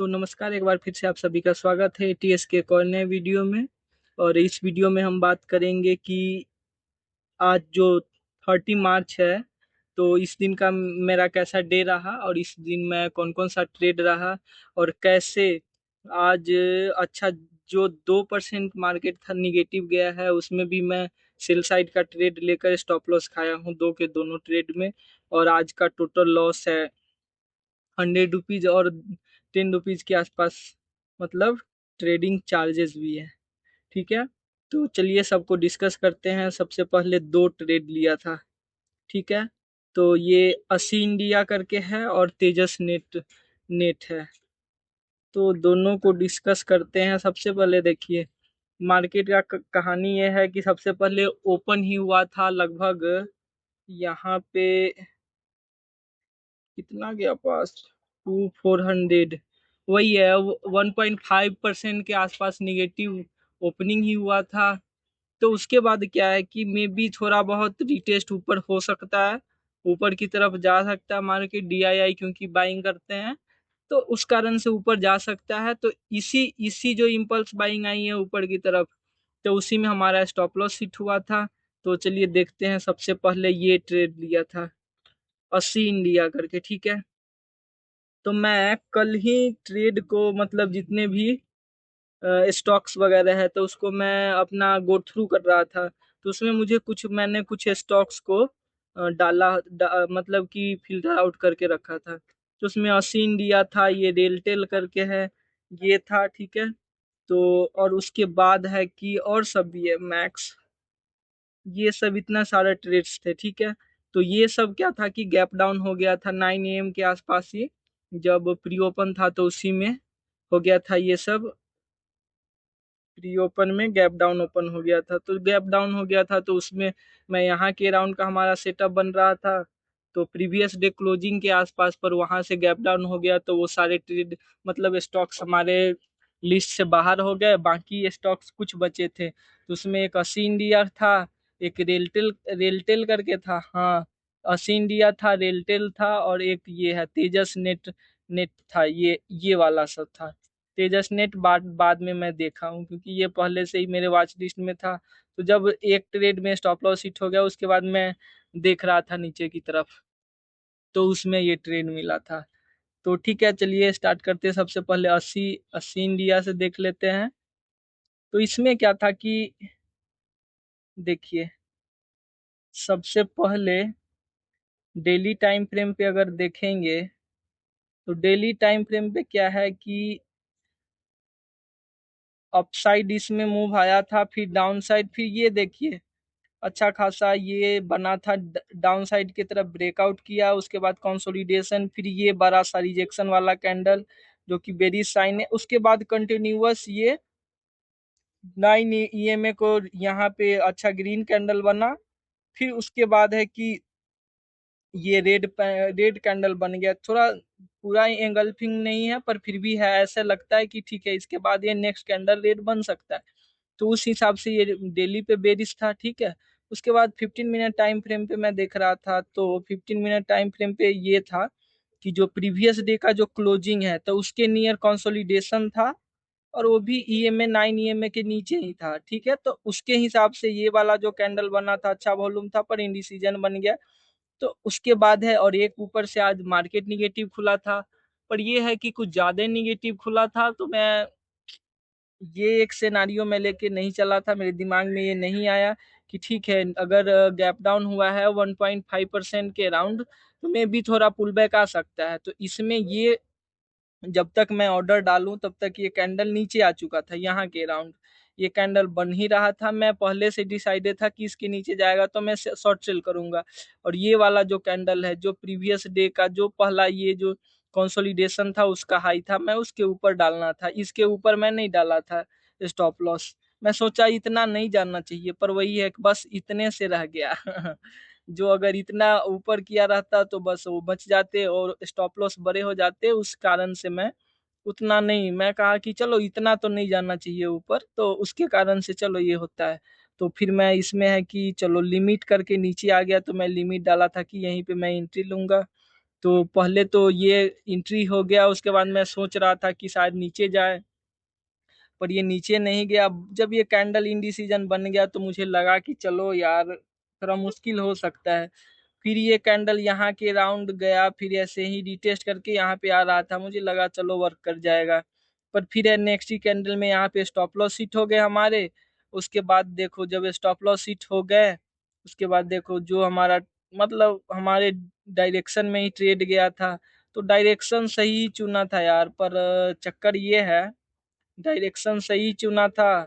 तो नमस्कार, एक बार फिर से आप सभी का स्वागत है टीएस के एक और नए वीडियो में। और इस वीडियो में हम बात करेंगे कि आज जो 30 मार्च है, तो इस दिन का मेरा कैसा डे रहा और इस दिन मैं कौन कौन सा ट्रेड रहा और कैसे आज अच्छा जो 2% मार्केट था निगेटिव गया है, उसमें भी मैं सेल साइड का ट्रेड लेकर स्टॉप लॉस खाया हूँ दो के दोनों ट्रेड में। और आज का टोटल लॉस है 100 रुपीज और 10 रुपीज के आसपास, मतलब ट्रेडिंग चार्जेस भी है। ठीक है, तो चलिए सबको डिस्कस करते हैं। सबसे पहले दो ट्रेड लिया था। ठीक है, तो ये 80 इंडिया करके है और तेजस नेट नेट है। तो दोनों को डिस्कस करते हैं। सबसे पहले देखिए, मार्केट का कहानी ये है कि सबसे पहले ओपन ही हुआ था लगभग यहाँ पे, कितना गया पास, 400, वही है 1.5% के आसपास निगेटिव ओपनिंग ही हुआ था। तो उसके बाद क्या है कि मे बी थोड़ा बहुत रिटेस्ट ऊपर हो सकता है, ऊपर की तरफ जा सकता है मार्केट, डीआईआई क्योंकि बाइंग करते हैं, तो उस कारण से ऊपर जा सकता है। तो इसी इसी जो इम्पल्स बाइंग आई है ऊपर की तरफ, तो उसी में हमारा स्टॉप लॉस हिट हुआ था। तो चलिए देखते हैं। सबसे पहले ये ट्रेड लिया था 80 इंडिया करके। ठीक है, तो मैं कल ही ट्रेड को, मतलब जितने भी स्टॉक्स वगैरह है, तो उसको मैं अपना गो थ्रू कर रहा था। तो उसमें मुझे मैंने कुछ स्टॉक्स को मतलब कि फिल्टर आउट करके रखा था। तो उसमें 80 इंडिया था, ये रेलटेल करके है, ये था। ठीक है, तो और उसके बाद है कि और सब भी है, मैक्स, ये सब इतना सारा ट्रेड्स थे। ठीक है, तो ये सब क्या था कि गैप डाउन हो गया था 9 AM के आसपास ही, जब प्री ओपन था तो उसी में हो गया था ये सब। प्री ओपन में गैप डाउन ओपन हो गया था, तो गैप डाउन हो गया था तो उसमें मैं यहाँ के राउंड का हमारा सेटअप बन रहा था। तो प्रीवियस डे क्लोजिंग के आसपास पर वहां से गैप डाउन हो गया, तो वो सारे ट्रेड, मतलब स्टॉक्स हमारे लिस्ट से बाहर हो गए। बाकी स्टॉक्स कुछ बचे थे, तो उसमें एक 80 इंडिया था, एक रेलटेल रेलटेल करके था, हाँ 80 इंडिया था, रेलटेल था, और एक ये है तेजस नेट नेट था, ये वाला सब था। तेजस नेट बाद बाद में मैं देखा हूँ क्योंकि ये पहले से ही मेरे वॉच लिस्ट में था। तो जब एक ट्रेड में स्टॉप लॉस हिट हो गया, उसके बाद मैं देख रहा था नीचे की तरफ, तो उसमें ये ट्रेड मिला था। तो ठीक है, चलिए स्टार्ट करते हैं। सबसे पहले अस्सी अस्सी इंडिया से देख लेते हैं। तो इसमें क्या था कि देखिए, सबसे पहले डेली टाइम फ्रेम पे अगर देखेंगे, तो डेली टाइम फ्रेम पे क्या है कि अपसाइड इसमें मूव आया था, फिर डाउन साइड, फिर ये देखिए अच्छा खासा ये बना था, डाउन साइड की तरफ ब्रेकआउट किया, उसके बाद कंसोलिडेशन, फिर ये बड़ा सा रिजेक्शन वाला कैंडल जो कि बेरिश साइन है। उसके बाद कंटिन्यूअस ये 9 EMA को यहाँ पे अच्छा ग्रीन कैंडल बना। फिर उसके बाद है कि ये रेड कैंडल बन गया, थोड़ा पूरा एंगल्फिंग नहीं है पर फिर भी है, ऐसा लगता है कि ठीक है इसके बाद ये नेक्स्ट कैंडल रेड बन सकता है। तो उस हिसाब से ये डेली पे बेरिश था। ठीक है, उसके बाद 15 मिनट टाइम फ्रेम पे मैं देख रहा था, तो 15 मिनट टाइम फ्रेम पे ये था कि जो प्रीवियस डे का जो क्लोजिंग है, तो उसके नियर कंसोलिडेशन था, और वो भी ईएमए 9 EMA के नीचे ही था। ठीक है, तो उसके हिसाब से ये वाला जो कैंडल बना था, अच्छा वॉल्यूम था पर इंडिसीजन बन गया। तो उसके बाद है, और एक ऊपर से आज मार्केट निगेटिव खुला था, पर ये है कि कुछ ज्यादा निगेटिव खुला था। तो मैं ये एक सिनारियो में लेके नहीं चला था, मेरे दिमाग में ये नहीं आया कि ठीक है अगर गैप डाउन हुआ है 1.5% के अराउंड, तो मे भी थोड़ा पुल बैक आ सकता है। तो इसमें ये जब तक मैं ऑर्डर डालूं तब तक ये कैंडल नीचे आ चुका था, यहाँ के अराउंड ये कैंडल बन ही रहा था। मैं पहले से डिसाइडेड था कि इसके नीचे जाएगा तो मैं शॉर्ट सेल करूंगा। और ये वाला जो कैंडल है, जो प्रीवियस डे का जो पहला ये जो कंसोलिडेशन था उसका हाई था, मैं उसके ऊपर डालना था, इसके ऊपर मैं नहीं डाला था स्टॉप लॉस। मैं सोचा इतना नहीं जानना चाहिए, पर वही है कि बस इतने से रह गया जो अगर इतना ऊपर किया रहता तो बस वो बच जाते और स्टॉप लॉस बड़े हो जाते, उस कारण से मैं उतना नहीं, मैं कहा कि चलो इतना तो नहीं जाना चाहिए ऊपर, तो उसके कारण से चलो ये होता है। तो फिर मैं इसमें है कि चलो लिमिट करके नीचे आ गया, तो मैं लिमिट डाला था कि यहीं पे मैं एंट्री लूंगा। तो पहले तो ये एंट्री हो गया, उसके बाद मैं सोच रहा था कि शायद नीचे जाए, पर ये नीचे नहीं गया। जब ये कैंडल इंडिसीजन बन गया तो मुझे लगा कि चलो यार थोड़ा मुश्किल हो सकता है। फिर ये कैंडल यहाँ के राउंड गया, फिर ऐसे ही रिटेस्ट करके यहाँ पे आ रहा था, मुझे लगा चलो वर्क कर जाएगा। पर फिर नेक्स्ट ही कैंडल में यहाँ पे स्टॉप लॉस हिट हो गए हमारे। उसके बाद देखो जब स्टॉप लॉस हिट हो गए, उसके बाद देखो जो हमारा मतलब हमारे डायरेक्शन में ही ट्रेड गया था, तो डायरेक्शन सही चुना था यार। पर चक्कर ये है, डायरेक्शन सही चुना था,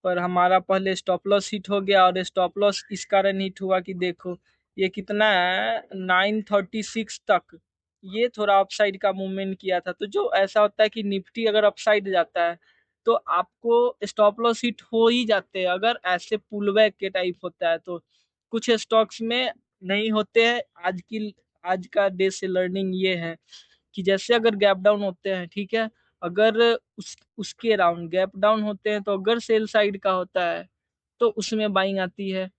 पर हमारा पहले स्टॉप लॉस हिट हो गया। और स्टॉप लॉस इस कारण हिट हुआ कि देखो ये कितना है, 936 तक ये थोड़ा अपसाइड का मूवमेंट किया था। तो जो ऐसा होता है कि निफ्टी अगर अपसाइड जाता है तो आपको स्टॉप लॉस हिट हो ही जाते हैं, अगर ऐसे पुल बैक के टाइप होता है तो। कुछ स्टॉक्स में नहीं होते हैं। आज का डे से लर्निंग ये है कि जैसे अगर गैप डाउन होते हैं, ठीक है, अगर उसके राउंड गैप डाउन होते हैं तो अगर सेल साइड का होता है तो उसमें बाइंग आती है।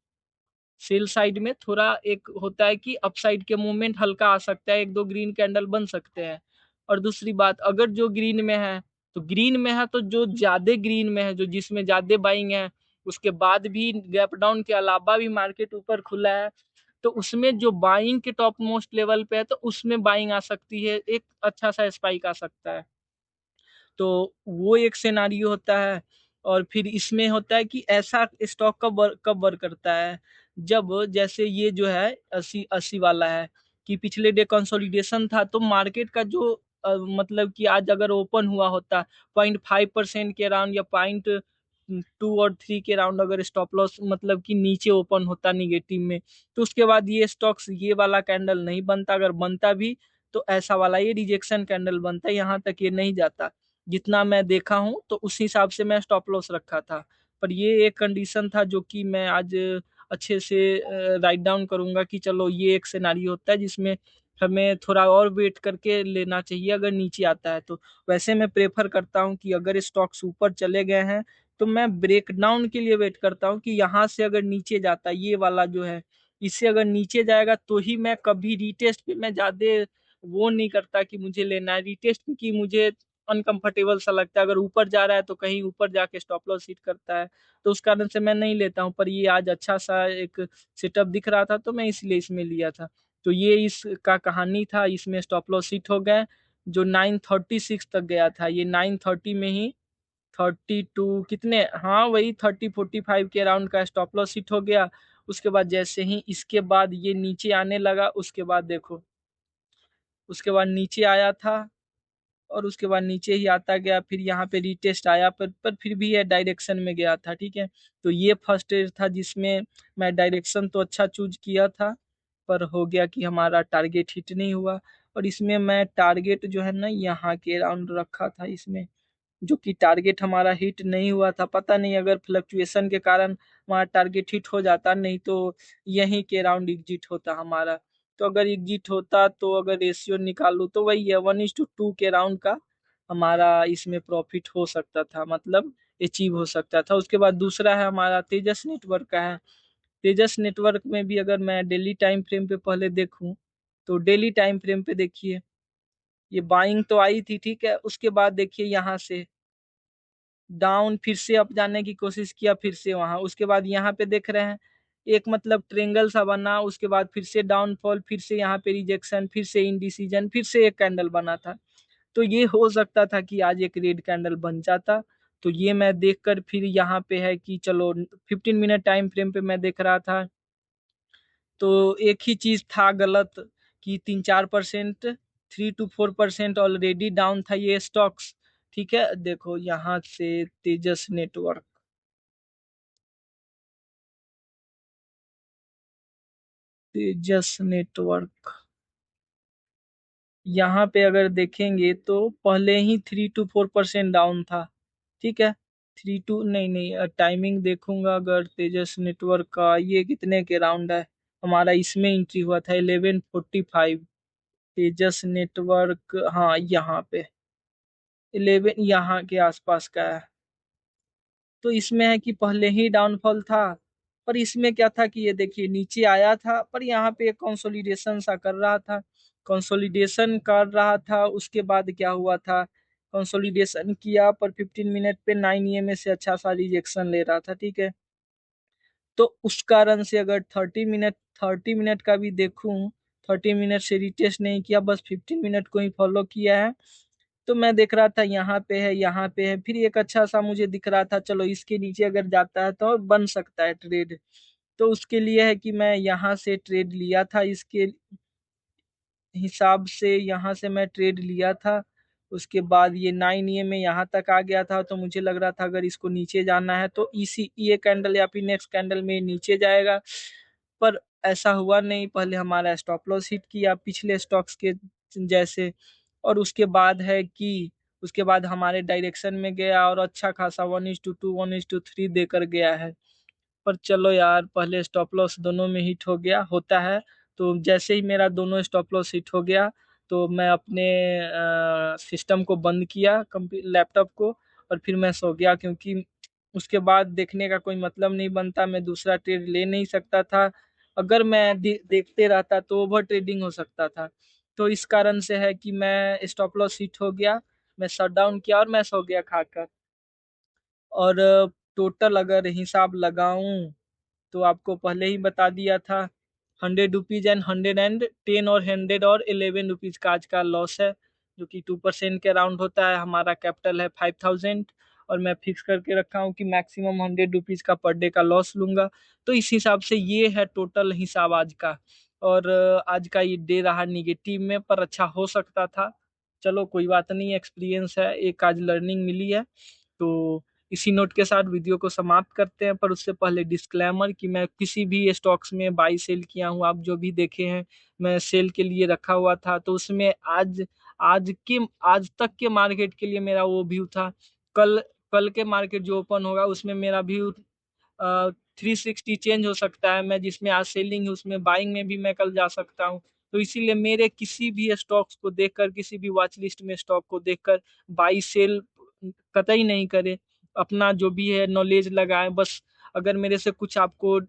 सेल साइड में थोड़ा एक होता है कि अपसाइड के मूवमेंट हल्का आ सकता है, एक दो ग्रीन कैंडल बन सकते हैं। और दूसरी बात, अगर जो ग्रीन में है तो ग्रीन में है, तो जो ज्यादा ग्रीन में है, जो जिसमें ज्यादा बाइंग है, उसके बाद भी गैप डाउन के अलावा भी मार्केट ऊपर खुला है, तो उसमें जो बाइंग के टॉप मोस्ट लेवल पे है तो उसमें बाइंग आ सकती है, एक अच्छा सा स्पाइक आ सकता है। तो वो एक सिनारियो होता है। और फिर इसमें होता है कि ऐसा स्टॉक कब वर्क करता है, जब जैसे ये जो है 80 80 वाला है, कि पिछले डे कंसोलिडेशन था, तो मार्केट का जो मतलब कि आज अगर ओपन हुआ होता 0.5% के अराउंड या 0.2 और 3 के अराउंड, अगर स्टॉप लॉस मतलब कि नीचे ओपन होता निगेटिव में, तो उसके बाद ये स्टॉक्स ये वाला कैंडल नहीं बनता। अगर बनता भी तो ऐसा वाला ये रिजेक्शन कैंडल बनता है, यहाँ तक ये नहीं जाता। जितना मैं देखा हूं तो उस हिसाब से मैं स्टॉप लॉस रखा था। पर ये एक कंडीशन था जो कि मैं आज अच्छे से राइट डाउन करूंगा कि चलो ये एक सिनारियो होता है जिसमें हमें थोड़ा और वेट करके लेना चाहिए अगर नीचे आता है तो। वैसे मैं प्रेफर करता हूँ कि अगर स्टॉक्स ऊपर चले गए हैं तो मैं ब्रेक डाउन के लिए वेट करता हूँ कि यहाँ से अगर नीचे जाता है ये वाला जो है, इससे अगर नीचे जाएगा तो ही मैं कभी रिटेस्ट पे मैं ज्यादा वो नहीं करता कि मुझे लेना है रिटेस्ट, क्योंकि मुझे अनकंफर्टेबल सा लगता है। अगर ऊपर जा रहा है तो कहीं ऊपर जाके स्टॉप लॉस हिट करता है, तो उस कारण से मैं नहीं लेता हूँ। पर ये आज अच्छा सा एक सेटअप दिख रहा था तो मैं इसलिए इसमें लिया था। तो ये इसका कहानी था, इसमें स्टॉप लॉस हिट हो गए। जो 936 तक गया था, ये 930 में ही 32 कितने, हाँ वही 30 45 के अराउंड का स्टॉप लॉस हिट हो गया। उसके बाद जैसे ही इसके बाद ये नीचे आने लगा, उसके बाद देखो उसके बाद नीचे आया था, और उसके बाद नीचे ही आता गया, फिर यहाँ पे रीटेस्ट आया, पर फिर भी ये डायरेक्शन में गया था, ठीक है। तो ये फर्स्ट स्टेज था जिसमें मैं डायरेक्शन तो अच्छा चूज किया था, पर हो गया कि हमारा टारगेट हिट नहीं हुआ। और इसमें मैं टारगेट जो है ना यहाँ के राउंड रखा था इसमें, जो कि टारगेट हमारा हिट नहीं हुआ था। पता नहीं अगर फ्लक्चुएशन के कारण हमारा टारगेट हिट हो जाता, नहीं तो यहीं के राउंड एग्जिट होता हमारा। तो अगर एग्जिट होता तो अगर रेशियो निकालू तो वही है 1:2 के राउंड का हमारा इसमें प्रॉफिट हो सकता था, मतलब अचीव हो सकता था। उसके बाद दूसरा है हमारा तेजस नेटवर्क का है। तेजस नेटवर्क में भी अगर मैं डेली टाइम फ्रेम पे पहले देखूं, तो डेली टाइम फ्रेम पे देखिए ये बाइंग तो आई थी, ठीक है, उसके बाद देखिए यहाँ से डाउन, फिर से अप जाने की कोशिश किया, फिर से वहां, उसके बाद यहाँ पे देख रहे हैं एक मतलब ट्रेंगल सा बना, उसके बाद फिर से डाउनफॉल, फिर से यहाँ पे रिजेक्शन, फिर से इनडिसीजन, फिर से एक कैंडल बना था। तो ये हो सकता था कि आज एक रेड कैंडल बन जाता। तो ये मैं देखकर फिर यहाँ पे है कि चलो 15 मिनट टाइम फ्रेम पे मैं देख रहा था, तो एक ही चीज था गलत कि 3 4%, 3 to 4% ऑलरेडी डाउन था ये स्टॉक्स। ठीक है, देखो यहाँ से तेजस नेटवर्क, तेजस नेटवर्क यहाँ पे अगर देखेंगे तो पहले ही 3 to 4% डाउन था, ठीक है। थ्री टू नहीं नहीं, टाइमिंग देखूंगा अगर तेजस नेटवर्क का, ये कितने के राउंड है, हमारा इसमें एंट्री हुआ था 11:45। तेजस नेटवर्क हाँ यहाँ पे 11 यहाँ के आसपास का है। तो इसमें है कि पहले ही डाउनफॉल था, पर इसमें क्या था कि ये देखिए नीचे आया था, पर यहाँ पे कंसोलिडेशन सा कर रहा था, कंसोलिडेशन कर रहा था। उसके बाद क्या हुआ था, कंसोलिडेशन किया पर 15 मिनट पे 9 EMA से अच्छा सा रिजेक्शन ले रहा था, ठीक है। तो उस कारण से अगर 30 मिनट का भी देखूं, 30 मिनट से रिटेस्ट नहीं किया, बस 15 मिनट को ही फॉलो किया है। तो मैं देख रहा था यहाँ पे है, यहाँ पे है, फिर एक अच्छा सा मुझे दिख रहा था, चलो इसके नीचे अगर जाता है तो बन सकता है ट्रेड। तो उसके लिए है कि मैं यहाँ से ट्रेड लिया था, इसके हिसाब से यहाँ से मैं ट्रेड लिया था। उसके बाद ये 9 में यहाँ तक आ गया था, तो मुझे लग रहा था अगर इसको नीचे जाना है तो इसी ये कैंडल या फिर नेक्स्ट कैंडल में नीचे जाएगा। पर ऐसा हुआ नहीं, पहले हमारा स्टॉप लॉस हिट किया पिछले स्टॉक्स के जैसे, और उसके बाद हमारे डायरेक्शन में गया और अच्छा खासा 1:2 1:3 देकर गया है। पर चलो यार, पहले स्टॉप लॉस दोनों में हिट हो गया, होता है। तो जैसे ही मेरा दोनों स्टॉप लॉस हिट हो गया, तो मैं अपने सिस्टम को बंद किया, लैपटॉप को, और फिर मैं सो गया, क्योंकि उसके बाद देखने का कोई मतलब नहीं बनता, मैं दूसरा ट्रेड ले नहीं सकता था। अगर मैं देखते रहता तो ओवर ट्रेडिंग हो सकता था। तो इस कारण से है कि मैं स्टॉप लॉस हिट हो गया, मैं शट डाउन किया और मैं सो गया खाकर। और टोटल अगर हिसाब लगाऊं तो आपको पहले ही बता दिया था, 100 रुपीज एंड 110 और 111 रुपीज का आज का लॉस है, जो कि 2% के अराउंड होता है। हमारा कैपिटल है 5000, और मैं फिक्स करके रखा हूँ कि मैक्सिमम 100 रुपीज का पर डे का लॉस लूंगा। तो इस हिसाब से ये है टोटल हिसाब आज का। और आज का ये डे रहा निगेटिव में, पर अच्छा हो सकता था। चलो कोई बात नहीं, एक्सपीरियंस है, एक आज लर्निंग मिली है। तो इसी नोट के साथ वीडियो को समाप्त करते हैं, पर उससे पहले डिस्क्लेमर कि मैं किसी भी स्टॉक्स में बाई सेल किया हूँ, आप जो भी देखे हैं मैं सेल के लिए रखा हुआ था, तो उसमें आज तक के मार्केट के लिए मेरा वो व्यू था। कल कल के मार्केट जो ओपन होगा उसमें मेरा व्यू 360 चेंज हो सकता है। मैं जिसमें आज सेलिंग है उसमें बाइंग में भी मैं कल जा सकता हूँ। तो इसीलिए मेरे किसी भी स्टॉक्स को देखकर, किसी भी वॉच लिस्ट में स्टॉक को देखकर बाई सेल कतई नहीं करे। अपना जो भी है नॉलेज लगाए बस। अगर मेरे से कुछ आपको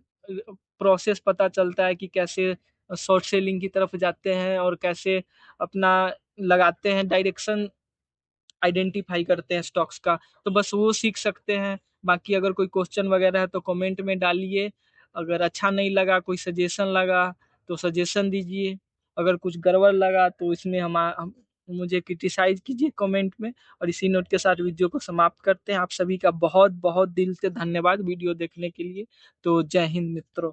प्रोसेस पता चलता है कि कैसे शॉर्ट सेलिंग की तरफ जाते हैं और कैसे अपना लगाते हैं, डायरेक्शन आइडेंटिफाई करते हैं स्टॉक्स का, तो बस वो सीख सकते हैं। बाकी अगर कोई क्वेश्चन वगैरह है तो कमेंट में डालिए। अगर अच्छा नहीं लगा, कोई सजेशन लगा तो सजेशन दीजिए। अगर कुछ गड़बड़ लगा तो इसमें मुझे क्रिटिसाइज कीजिए कमेंट में। और इसी नोट के साथ वीडियो को समाप्त करते हैं। आप सभी का बहुत बहुत दिल से धन्यवाद वीडियो देखने के लिए। तो जय हिंद मित्रों।